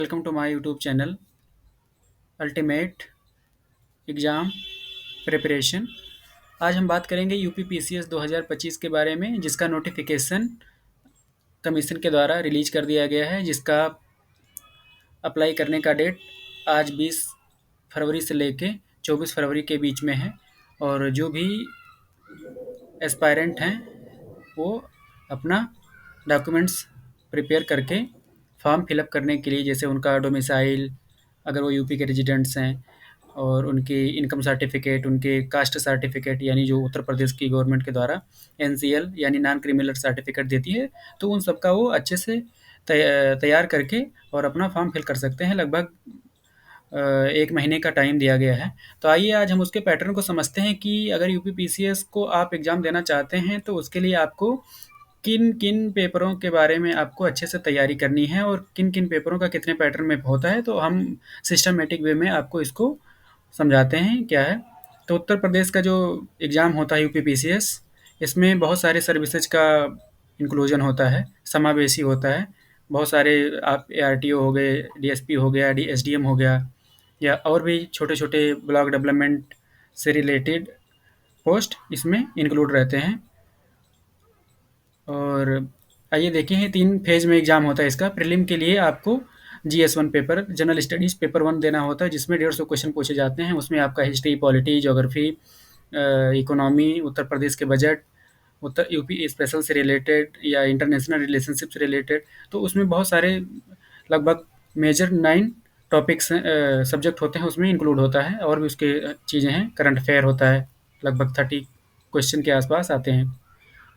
Welcome to my YouTube channel ultimate exam preparation. आज हम बात करेंगे यूपी पीसीएस 2025 के बारे में, जिसका नोटिफिकेशन कमीशन के द्वारा रिलीज कर दिया गया है, जिसका अप्लाई करने का डेट आज 20 फरवरी से लेके 24 फरवरी के बीच में है। और जो भी एस्पायरेंट हैं वो अपना डॉक्यूमेंट्स प्रिपेयर करके फॉर्म फिलअप करने के लिए, जैसे उनका डोमिसाइल, अगर वो यूपी के रेजिडेंट्स हैं, और उनकी इनकम सर्टिफिकेट, उनके कास्ट सर्टिफिकेट, यानी जो उत्तर प्रदेश की गवर्नमेंट के द्वारा एनसीएल यानी नॉन क्रिमिनल सर्टिफिकेट देती है, तो उन सब का वो अच्छे से तैयार करके और अपना फॉर्म फिल कर सकते हैं। लगभग 1 महीने का टाइम दिया गया है। तो आइए आज हम उसके पैटर्न को समझते हैं कि अगर यूपी पीसीएस को आप एग्ज़ाम देना चाहते हैं तो उसके लिए आपको किन-किन पेपरों के बारे में आपको अच्छे से तैयारी करनी है और किन-किन पेपरों का कितने पैटर्न में होता है। तो हम सिस्टमैटिक वे में आपको इसको समझाते हैं क्या है। तो उत्तर प्रदेश का जो एग्ज़ाम होता है यूपी पीसीएस, इसमें बहुत सारे सर्विसेज का इंक्लूजन होता है, समावेशी होता है। बहुत सारे आप एआरटीओ हो गए, डीएसपी हो गया, एसडीएम हो गया, या और भी छोटे-छोटे ब्लॉक डेवलपमेंट से रिलेटेड पोस्ट इसमें इंक्लूड रहते हैं। और आइए देखें, 3 फेज़ में एग्ज़ाम होता है इसका। प्रीलिम के लिए आपको GS 1 paper, general studies paper 1 देना होता है, जिसमें 150 क्वेश्चन पूछे जाते हैं। उसमें आपका history, polity, geography, economy, Uttar Pradesh के बजट, उत्तर यूपी स्पेशल से रिलेटेड या इंटरनेशनल रिलेशनशिप से रिलेटेड, तो उसमें बहुत सारे लगभग मेजर 9 टॉपिक्स सब्जेक्ट होते हैं, उसमें इंक्लूड होता है। और भी उसके चीज़ें हैं, करंट अफेयर होता है, लगभग 30 क्वेश्चन के आसपास आते हैं,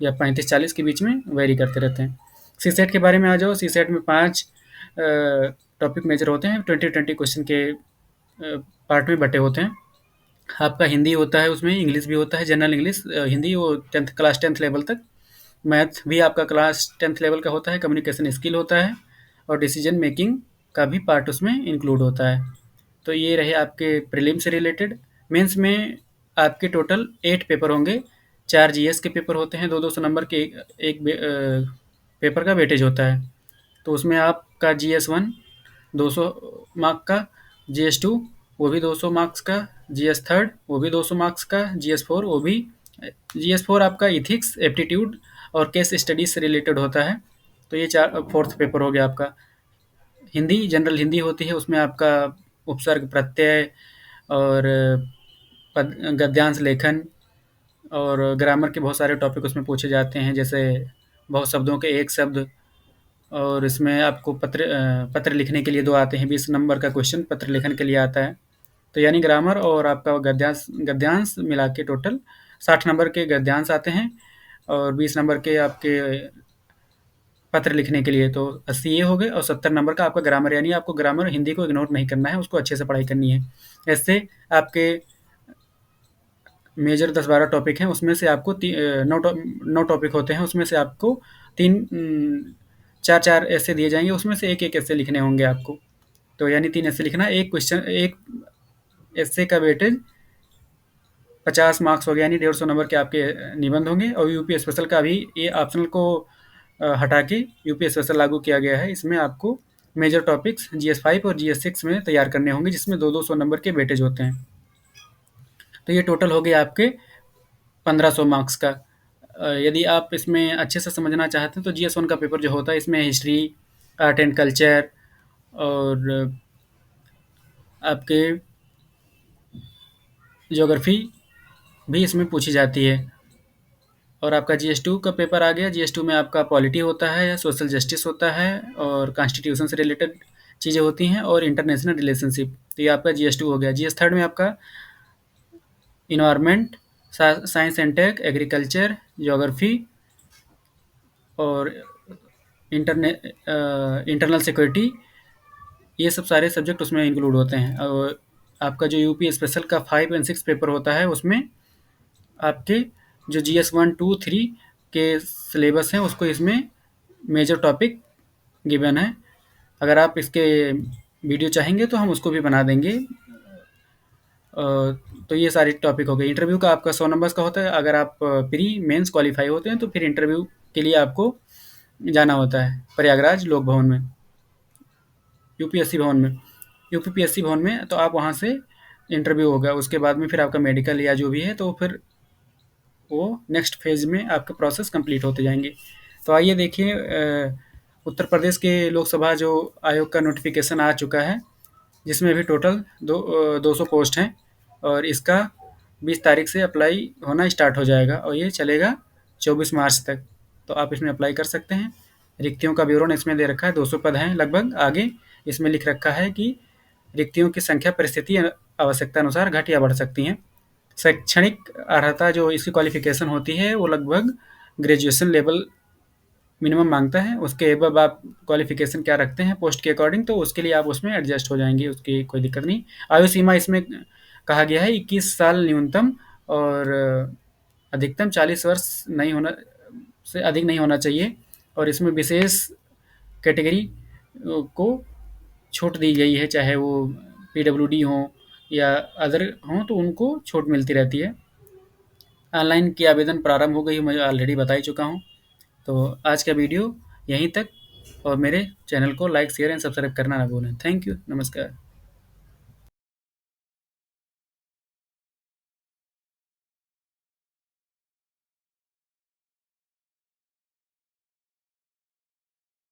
या 35-40 के बीच में वेरी करते रहते हैं। सीसेट के बारे में आ जाओ। सीसेट में 5 टॉपिक मेजर होते हैं, 20-20 क्वेश्चन के पार्ट में बटे होते हैं। आपका हिंदी होता है, उसमें इंग्लिश भी होता है, जनरल इंग्लिश, हिंदी वो क्लास 10th लेवल तक। मैथ भी आपका क्लास 10th लेवल का होता है। कम्युनिकेशन स्किल होता है, और डिसीजन मेकिंग का भी पार्ट उसमें इंक्लूड होता है। तो ये रहे आपके प्रीलिम से रिलेटेड। मेंस में आपके टोटल 8 पेपर होंगे। 4 जीएस के पेपर होते हैं, 2-200 नंबर के, एक पेपर का वेटेज होता है। तो उसमें आपका जीएस 1 200 मार्क का, जीएस 2 वो भी 200 मार्क्स का, जीएस 3 वो भी 200 मार्क्स का, जीएस 4 वो भी। जीएस 4 आपका इथिक्स, एप्टीट्यूड और केस स्टडीज से रिलेटेड होता है। तो ये 4th पेपर हो गया आपका। हिंदी, जनरल हिंदी होती है, उसमें आपका उपसर्ग, प्रत्यय और गद्यांश लेखन और ग्रामर के बहुत सारे टॉपिक उसमें पूछे जाते हैं, जैसे बहुत शब्दों के एक शब्द। और इसमें आपको पत्र लिखने के लिए 2 आते हैं, 20 नंबर का क्वेश्चन पत्र लेखन के लिए आता है। तो यानी ग्रामर और आपका गद्यांश गद्यांश मिला के टोटल 60 नंबर के गद्यांश आते हैं, और 20 नंबर के आपके पत्र लिखने के लिए। तो 80 ये हो गए, और 70 नंबर का आपका ग्रामर, यानी आपको ग्रामर हिंदी को इग्नोर नहीं करना है, उसको अच्छे से पढ़ाई करनी है। ऐसे आपके मेजर 10-12 टॉपिक हैं, उसमें से आपको 9 टॉपिक होते हैं, उसमें से आपको 4-4 ऐसे दिए जाएंगे, उसमें से एक ऐसे लिखने होंगे आपको। तो यानी 3 ऐसे लिखना। एक क्वेश्चन, एक ऐसे का वेटेज 50 मार्क्स हो गया, यानी 150 नंबर के आपके निबंध होंगे। और यूपी स्पेशल का अभी ये ऑप्शनल को हटा के यूपी स्पेशल लागू किया गया है। इसमें आपको मेजर टॉपिक्स जीएस 5 और जीएस 6 में तैयार करने होंगे, जिसमें 200 नंबर के वेटेज होते हैं। तो ये टोटल हो गया आपके 1500 मार्क्स का। यदि आप इसमें अच्छे से समझना चाहते हैं तो जीएस 1 का पेपर जो होता है, इसमें हिस्ट्री, आर्ट एंड कल्चर और आपके ज्योग्राफी भी इसमें पूछी जाती है। और आपका जीएस 2 का पेपर आ गया। जीएस 2 में आपका पॉलिटी होता है, सोशल जस्टिस होता है, और कॉन्स्टिट्यूशन से रिलेटेड चीज़ें होती हैं, और इंटरनेशनल रिलेशनशिप। तो ये आपका जीएस 2 हो गया। जीएस 3 में आपका environment, science and tech, agriculture, geography और इंटरनल सिक्योरिटी, ये सब सारे सब्जेक्ट उसमें इंक्लूड होते हैं। और आपका जो यूपी स्पेशल का 5 और 6 पेपर होता है, उसमें आपके जो जीएस 1, 2, 3 के सिलेबस हैं, उसको इसमें मेजर टॉपिक गिवन है। अगर आप इसके वीडियो चाहेंगे तो हम उसको भी बना देंगे। तो ये सारे टॉपिक हो गए। इंटरव्यू का आपका 100 नंबर्स का होता है। अगर आप प्री मेंस क्वालिफाई होते हैं तो फिर इंटरव्यू के लिए आपको जाना होता है प्रयागराज लोक भवन में। यूपीएससी भवन में, यूपीपीएससी भवन में, तो आप वहाँ से इंटरव्यू होगा। उसके बाद में फिर आपका मेडिकल या जो भी है, तो फिर वो नेक्स्ट फेज़ में आपके प्रोसेस कंप्लीट होते जाएँगे। तो आइए देखिए, उत्तर प्रदेश के लोकसभा जो आयोग का नोटिफ़िकेशन आ चुका है, जिसमें अभी टोटल 200 पोस्ट हैं, और इसका 20 तारीख से अप्लाई होना स्टार्ट हो जाएगा और ये चलेगा 24 मार्च तक। तो आप इसमें अप्लाई कर सकते हैं। रिक्तियों का विवरण इसमें दे रखा है, 200 पद हैं लगभग। आगे इसमें लिख रखा है कि रिक्तियों की संख्या परिस्थिति आवश्यकता अनुसार घट या बढ़ सकती हैं। शैक्षणिक अर्हता जो इसकी क्वालिफ़िकेशन होती है, वो लगभग ग्रेजुएशन लेवल मिनिमम माँगता है। उसके अबव आप क्वालिफ़िकेशन क्या रखते हैं पोस्ट के अकॉर्डिंग, तो उसके लिए आप उसमें एडजस्ट हो जाएँगे, उसकी कोई दिक्कत नहीं। आयु सीमा इसमें कहा गया है 21 साल न्यूनतम, और अधिकतम 40 वर्ष नहीं होना से अधिक नहीं होना चाहिए। और इसमें विशेष कैटेगरी को छूट दी गई है, चाहे वो पीडब्ल्यूडी हों या अदर हों, तो उनको छूट मिलती रहती है। ऑनलाइन की आवेदन प्रारंभ हो गई, मैं ऑलरेडी बता ही चुका हूँ। तो आज का वीडियो यहीं तक, और मेरे चैनल को लाइक, शेयर एंड सब्सक्राइब करना ना भूलें। थैंक यू, नमस्कार।